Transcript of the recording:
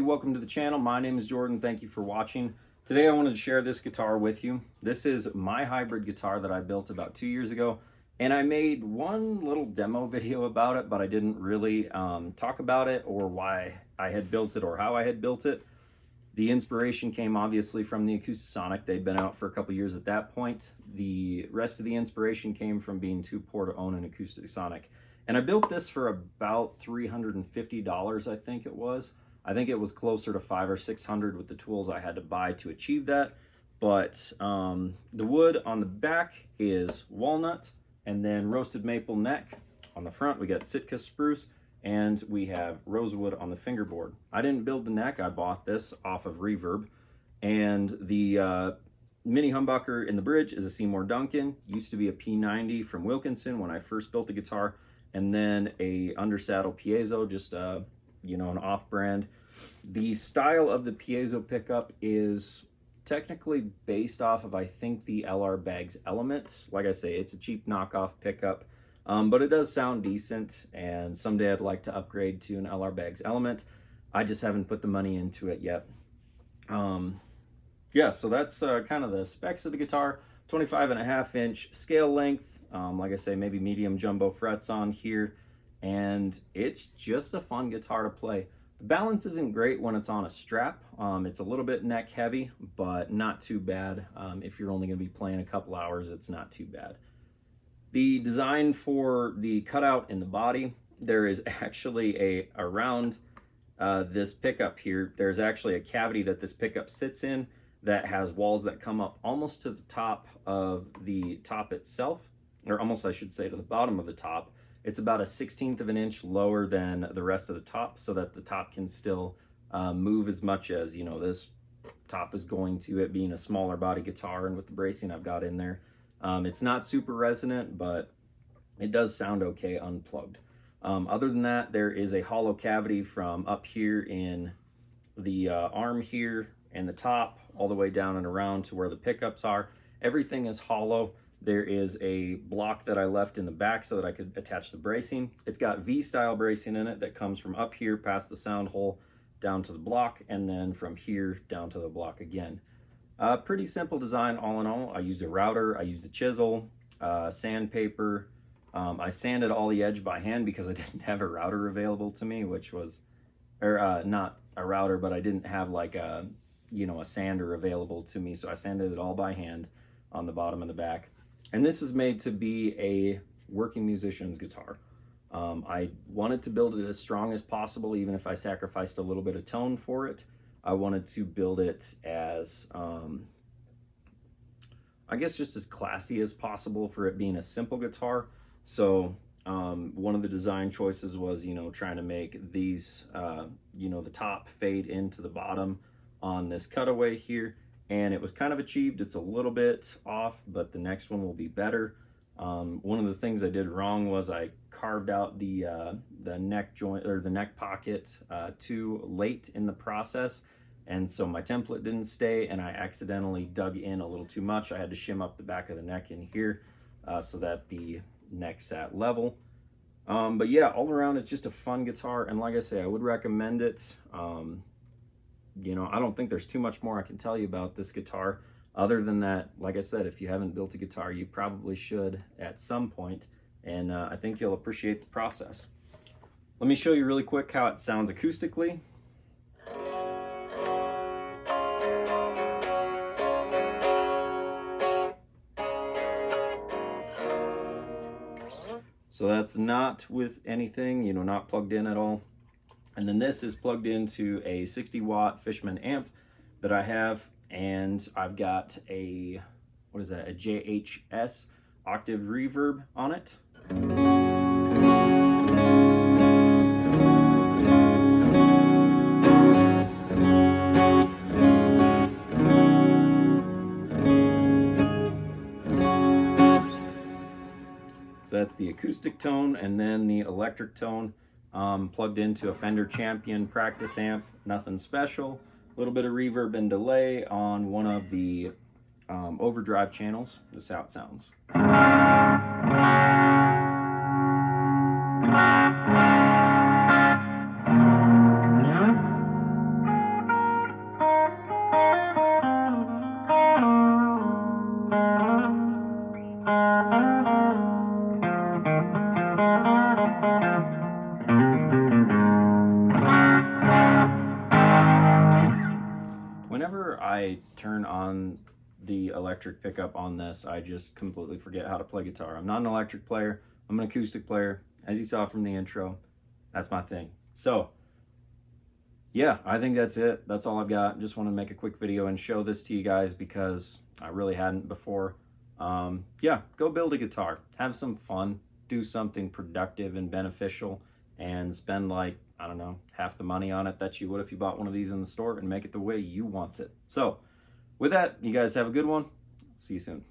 welcome to the channel. My name is Jordan. Thank you for watching. Today I wanted to share this guitar with you. This is my hybrid guitar that I built about 2 years ago, and I made one little demo video about it, but I didn't really talk about it or why I had built it or how I had built it. The inspiration came obviously from the Acoustic. They'd been out for a couple years at that point. The rest of the inspiration came from being too poor to own an Acoustic. And I built this for about $350, I think it was. I think it was closer to $500 or $600 with the tools I had to buy to achieve that. But the wood on the back is walnut and then roasted maple neck. On the front, we got Sitka spruce, and we have rosewood on the fingerboard. I didn't build the neck. I bought this off of Reverb. And the mini humbucker in the bridge is a Seymour Duncan. Used to be a P90 from Wilkinson when I first built the guitar. And then a undersaddle piezo, just an off-brand. The style of the piezo pickup is technically based off of, I think, the LR Baggs Element. Like I say, it's a cheap knockoff pickup, but it does sound decent, and someday I'd like to upgrade to an LR Baggs Element. I just haven't put the money into it yet. Yeah, so that's kind of the specs of the guitar. 25.5-inch scale length. Like I say, maybe medium jumbo frets on here, and it's just a fun guitar to play. The balance isn't great when it's on a strap. It's a little bit neck heavy, but not too bad. If you're only going to be playing a couple hours, it's not too bad. The design for the cutout in the body, there is actually around this pickup here, there's actually a cavity that this pickup sits in that has walls that come up almost to the top of the top itself, or almost, I should say, to the bottom of the top. It's about 1/16 of an inch lower than the rest of the top, so that the top can still move as much as, this top is going to, it being a smaller body guitar and with the bracing I've got in there. It's not super resonant, but it does sound okay unplugged. Other than that, there is a hollow cavity from up here in the arm here and the top all the way down and around to where the pickups are. Everything is hollow. There is a block that I left in the back so that I could attach the bracing. It's got V-style bracing in it that comes from up here past the sound hole down to the block, and then from here down to the block again. Pretty simple design all in all. I used a router, I used a chisel, sandpaper. I sanded all the edge by hand because I didn't have a router available to me, which was, not a router, but I didn't have like a sander available to me. So I sanded it all by hand on the bottom and the back. And this is made to be a working musician's guitar. I wanted to build it as strong as possible, even if I sacrificed a little bit of tone for it. I wanted to build it as, I guess, just as classy as possible for it being a simple guitar. So one of the design choices was, trying to make these, the top fade into the bottom on this cutaway here. And it was kind of achieved. It's a little bit off, but the next one will be better. One of the things I did wrong was I carved out the neck joint, or the neck pocket, too late in the process, and so my template didn't stay, and I accidentally dug in a little too much. I had to shim up the back of the neck in here so that the neck sat level. But yeah, all around, it's just a fun guitar, and like I say, I would recommend it. I don't think there's too much more I can tell you about this guitar, other than that, like I said, if you haven't built a guitar, you probably should at some point, and I think you'll appreciate the process. Let me show you really quick how it sounds acoustically. So that's not with anything, not plugged in at all. And then this is plugged into a 60-watt Fishman amp that I have, and I've got a, a JHS octave reverb on it. So that's the acoustic tone, and then the electric tone. Plugged into a Fender Champion practice amp, nothing special. A little bit of reverb and delay on one of the overdrive channels. This is how it sounds. Whenever I turn on the electric pickup on this, I just completely forget how to play guitar. I'm not an electric player, I'm an acoustic player. As you saw from the intro, that's my thing. So, yeah, I think that's it. That's all I've got. Just wanted to make a quick video and show this to you guys because I really hadn't before. Yeah, go build a guitar. Have some fun. Do something productive and beneficial and spend like, I don't know, half the money on it that you would if you bought one of these in the store and make it the way you want it. So, with that, you guys have a good one. See you soon.